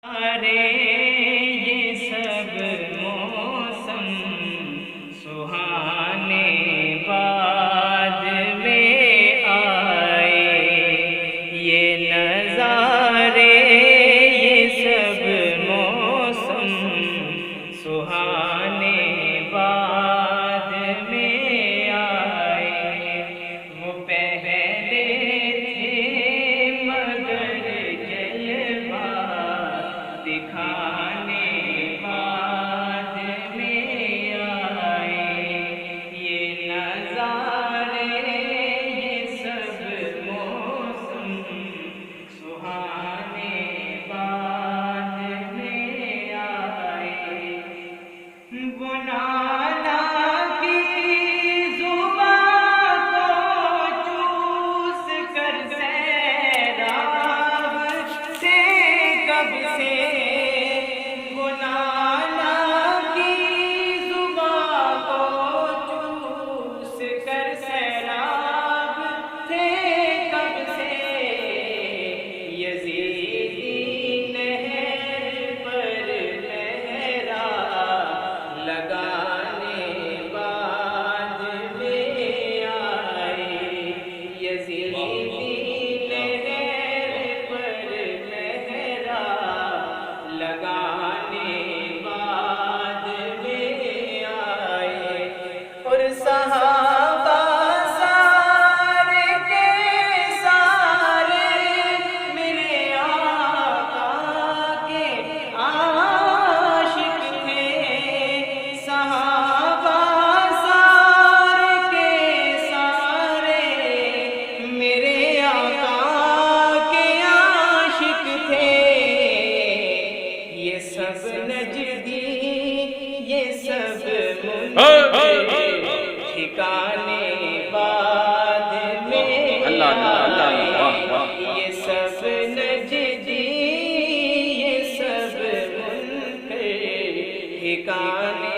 ارے یہ سب موسم سہانے بعد میں آئے، یہ نظارے یہ سب موسم سہانے بعد میں آئے۔ وہ پہلے تھے مگر جلوہ دکھانے بعد میں آئے، یہ نظارے یہ سب موسم سہانے بعد میں آئے۔ وہ نالا کی زبان کو چوس کر سیراب سے کب سے، وہ نالا کی زبان کو چوس کر سیراب سے کب سے، یزیدی نہر پر لہرا لگانے بعد میں آئے، یزیدی نہر پر لہرا لگانے بعد میں آئے۔ اور صحابہ سارے کے سارے میرے آقا کے عاشق تھے، صحابہ سارے کے سارے میرے آقا کے عاشق تھے۔ یہ سب نجدی یہ سب منکر ٹھکانے بعد میں آئے، یہ سب نجدی یہ سب منکر ٹھکانے